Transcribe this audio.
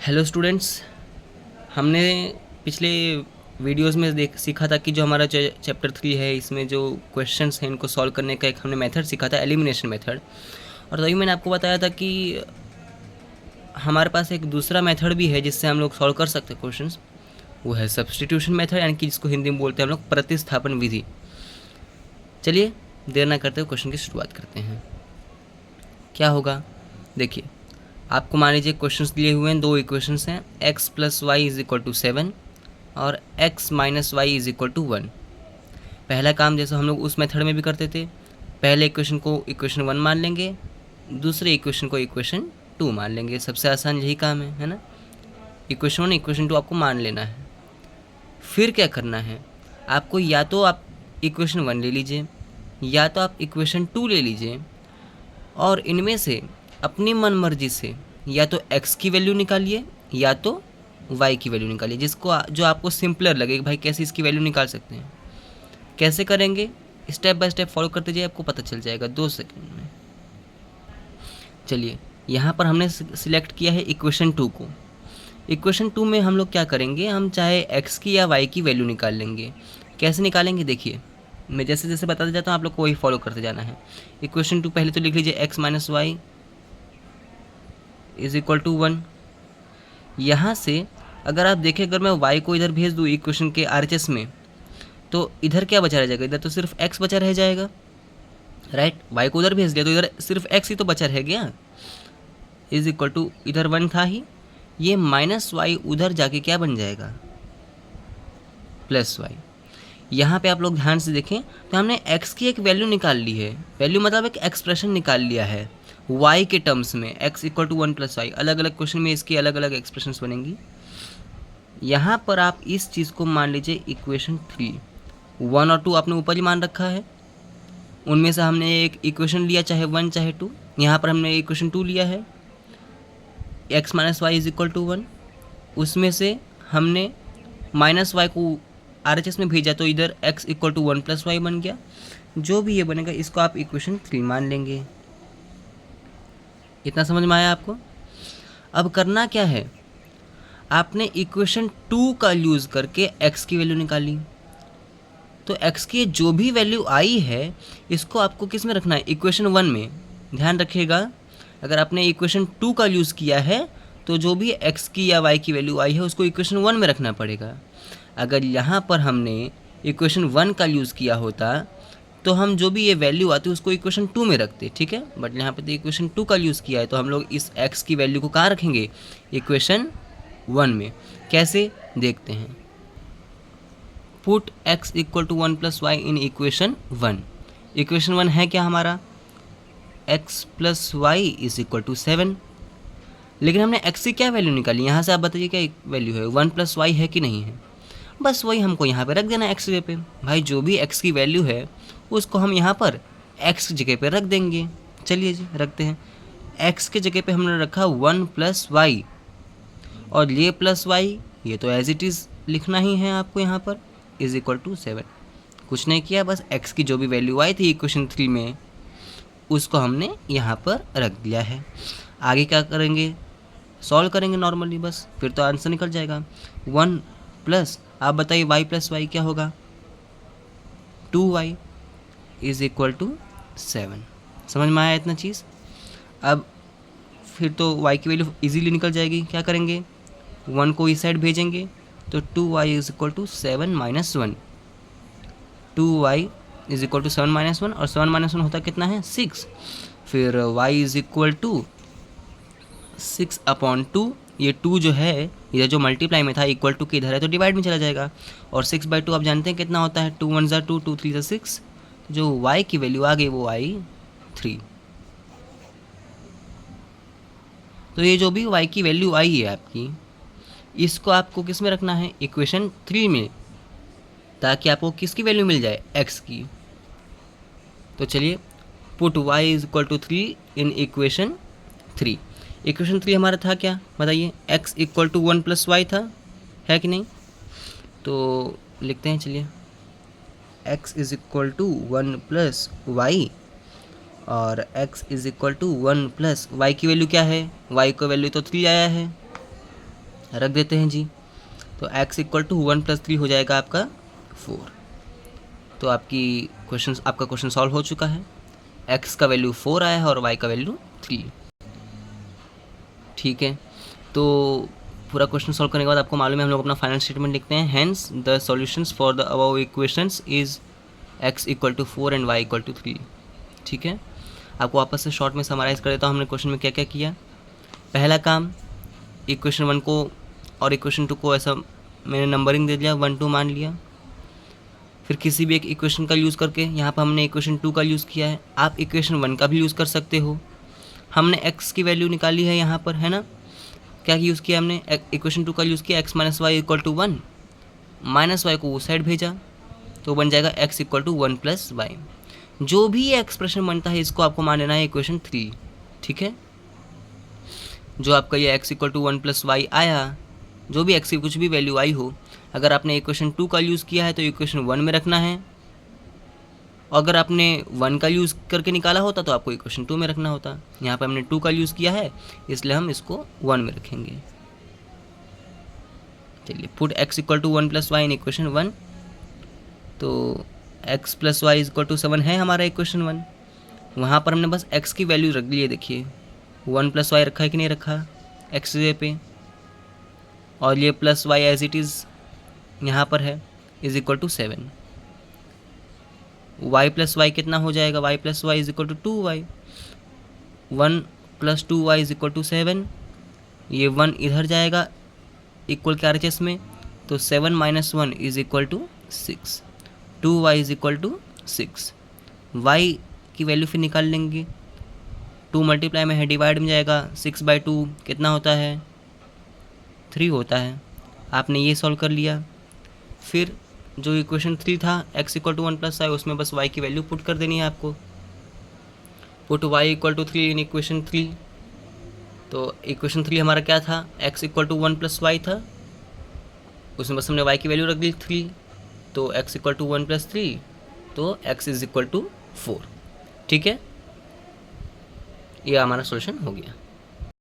Hello students, हमने पिछले videos में सीखा था कि जो हमारा चैप्टर 3 है इसमें जो क्वेश्चंस हैं इनको सॉल्व करने का एक हमने मेथड सीखा था, एलिमिनेशन मेथड। और तभी मैंने आपको बताया था कि हमारे पास एक दूसरा मेथड भी है जिससे हम लोग सॉल्व कर सकते हैं क्वेश्चंस। वो है सब्स्टिट्यूशन मेथड, यानी कि जिसको हिंदी में बोलते हैं हम लोग प्रतिस्थापन विधि। चलिए देर ना करते हुए क्वेश्चन की शुरुआत करते हैं। क्या होगा देखिए, आपको मान लीजिए क्वेश्चंस दिए हुए हैं, दो इक्वेशंस हैं, x plus y is equal to 7 और x minus y is equal to 1। पहला काम जैसे हम लोग उस मेथड में भी करते थे, पहले इक्वेशन को इक्वेशन 1 मान लेंगे, दूसरे इक्वेशन को इक्वेशन 2 मान लेंगे। सबसे आसान यही काम है ना। इक्वेशन 1 इक्वेशन 2 आपको मान लेना है। फिर क्या करना है आपको, या तो आप इक्वेशन 1 ले लीजिए या तो आप इक्वेशन 2 ले लीजिए, और इनमें से अपनी मन मर्जी से या तो x की वैल्यू निकालिए या तो y की वैल्यू निकालिए, जो आपको सिंपलर लगे। भाई कैसे इसकी वैल्यू निकाल सकते हैं, कैसे करेंगे, स्टेप बाय स्टेप फॉलो करते जाइए, आपको पता चल जाएगा 2 सेकंड में। चलिए यहाँ पर हमने सिलेक्ट किया है इक्वेशन 2 को। इक्वेशन 2 में हम लोग क्या करेंगे, हम चाहे x की या y की वैल्यू निकाल लेंगे। कैसे निकालेंगे देखिए, मैं जैसे जैसे बताते जाता हूँ, आप लोग को वही फॉलो करते जाना है। इक्वेशन 2 पहले तो लिख लीजिए x minus y is equal to 1। यहाँ से अगर आप देखें, अगर मैं y को इधर भेज दूँ इक्वेशन के RHS में, तो इधर क्या बचा रह जाएगा, इधर तो सिर्फ x बचा रह जाएगा, राइट। y को उधर भेज दिया तो इधर सिर्फ x ही तो बचा रह गया, इज इक्वल टू इधर 1 था ही, ये माइनस वाई उधर जाके क्या बन जाएगा, प्लस वाई। यहाँ पे आप लोग ध्यान से देखें तो हमने x की एक वैल्यू निकाल ली है, वैल्यू मतलब एक एक्सप्रेशन निकाल लिया है y के टर्म्स में, x equal to 1 plus y. अलग अलग क्वेश्चन में इसकी अलग अलग एक्सप्रेशंस बनेंगी। यहाँ पर आप इस चीज़ को मान लीजिए इक्वेशन 3, 1 और 2 आपने ऊपर ही मान रखा है, उनमें से हमने एक इक्वेशन लिया, चाहे 1 चाहे 2। यहाँ पर हमने इक्वेशन 2 लिया है, x minus y is equal to 1। उसमें से हमने माइनस वाई को RHS में भेजा तो इधर x equal to 1 plus y बन गया। जो भी ये बनेगा इसको आप इक्वेशन 3 मान लेंगे। इतना समझ में आया आपको। अब करना क्या है, आपने इक्वेशन 2 का यूज़ करके x की वैल्यू निकाली, तो x की जो भी वैल्यू आई है इसको आपको किस में रखना है, इक्वेशन 1 में। ध्यान रखिएगा, अगर आपने इक्वेशन 2 का यूज़ किया है तो जो भी x की या y की वैल्यू आई है उसको इक्वेशन 1 में रखना पड़ेगा। अगर यहाँ पर हमने इक्वेशन 1 का यूज़ किया होता तो हम जो भी ये वैल्यू आती उसको इक्वेशन 2 में रखते, ठीक है। बट यहाँ पे तो इक्वेशन 2 का यूज़ किया है तो हम लोग इस x की वैल्यू को कहाँ रखेंगे, इक्वेशन 1 में। कैसे देखते हैं, put x equal to 1 plus y in equation 1। Equation 1 है क्या हमारा, x plus y is equal to 7। लेकिन हमने x की क्या वैल्यू निकाली, यहाँ से आप बताइए क्या वैल्यू है, 1 प्लस वाई है कि नहीं है। बस वही हमको यहाँ पे रख देना है x जगह पे। भाई जो भी x की वैल्यू है उसको हम यहाँ पर x की जगह पे रख देंगे। चलिए जी रखते हैं, x की जगह पे हमने रखा 1 प्लस वाई, और ये प्लस वाई ये तो एज इट इज़ लिखना ही है आपको यहाँ पर, इज इक्वल टू 7। कुछ नहीं किया, बस x की जो भी वैल्यू आई थी इक्वेशन 3 में उसको हमने यहाँ पर रख दिया है। आगे क्या करेंगे, सॉल्व करेंगे नॉर्मली, बस फिर तो आंसर निकल जाएगा। 1 प्लस, आप बताइए y प्लस वाई क्या होगा, 2y इज इक्वल टू 7। समझ में आया इतना चीज़। अब फिर तो y की वैल्यू इजीली निकल जाएगी। क्या करेंगे, 1 को इस साइड भेजेंगे तो 2y is equal to 7 minus 1। 2y is equal to 7 minus 1, और 7 माइनस 1 होता कितना है, 6। फिर y is equal to 6 upon 2। ये 2 जो है इधर जो मल्टीप्लाई में था इक्वल टू के इधर है तो डिवाइड में चला जाएगा, और 6/2 आप जानते हैं कितना होता है, 2 1 ज़ा 2, 2 3 ज़ा 6। जो y की वैल्यू आ गई वो आई 3। तो ये जो भी y की वैल्यू आई है आपकी, इसको आपको किस में रखना है, इक्वेशन 3 में, ताकि आपको किसकी वैल्यू मिल जाए, x की। तो चलिए, put y is equal to 3 in equation 3। Equation 3 हमारा था क्या बताइए, x equal to 1 plus y था, है कि नहीं। तो लिखते हैं, चलिए x is equal to 1 plus y, और x is equal to 1 plus y की वैल्यू क्या है, y की वैल्यू तो 3 आया है, रख देते हैं जी। तो x इक्वल टू 1 + 3 हो जाएगा आपका 4। तो आपका क्वेश्चन सॉल्व हो चुका है। x का वैल्यू 4 आया है और y का वैल्यू 3। ठीक है, तो पूरा क्वेश्चन सॉल्व करने के बाद आपको मालूम है हम लोग अपना फाइनल स्टेटमेंट लिखते हैं। Hence the solutions for the above equations is x equal to 4 and y equal to 3। ठीक है, आपको वापस से शॉर्ट में समराइज़ कर देता हूँ हमने क्वेश्चन में क्या क्या किया। पहला काम, इक्वेशन 1 को और इक्वेशन 2 को ऐसा मैंने नंबरिंग दे दिया, 1 2 मान लिया। फिर किसी भी एक इक्वेशन का यूज़ करके, यहाँ पर हमने इक्वेशन 2 का यूज़ किया है, आप इक्वेशन 1 का भी यूज़ कर सकते हो। हमने x की वैल्यू निकाली है यहाँ पर, है ना। क्या यूज़ किया हमने, इक्वेशन 2 का यूज़ किया, x - y equal to 1, minus y को वो साइड भेजा तो बन जाएगा x इक्वल टू 1 + y। जो भी एक्सप्रेशन बनता है इसको आपको मान लेना है इक्वेशन 3। ठीक है, जो आपका ये x इक्वल टू 1 + y आया, जो भी x की कुछ भी वैल्यू आई हो, अगर आपने इक्वेशन 2 का यूज़ किया है तो इक्वेशन 1 में रखना है। अगर आपने 1 का यूज़ करके निकाला होता तो आपको इक्वेशन 2 में रखना होता। यहाँ पर हमने 2 का यूज़ किया है इसलिए हम इसको 1 में रखेंगे। चलिए, put x equal to 1 + y in equation 1। तो x + y इक्वल टू 7 है हमारा इक्वेशन 1। वहाँ पर हमने बस x की वैल्यू रख ली है, देखिए 1 + y रखा है कि नहीं रखा x जगह पे, और ये plus y as it is यहाँ पर है, is equal to 7। y + y कितना हो जाएगा, y + y is equal to 2y। 1 + 2y is equal to 7। ये 1 इधर जाएगा इक्वल के RHS में, तो 7 - 1 is equal to 6। 2y is equal to 6। y की वैल्यू फिर निकाल लेंगे, 2 मल्टीप्लाई में है, डिवाइड में जाएगा, 6/2 कितना होता है, 3 होता है। आपने ये सॉल्व कर लिया। फिर जो इक्वेशन 3 था, x इक्वल टू 1 + y, उसमें बस y की वैल्यू पुट कर देनी है आपको। Put y equal to 3 in equation 3। तो इक्वेशन 3 हमारा क्या था, x इक्वल टू 1 + y था, उसमें बस हमने y की वैल्यू रख दी 3। तो x इक्वल टू 1 + 3, तो x इज़ इक्वल टू 4। ठीक है, ये हमारा सॉल्यूशन हो गया।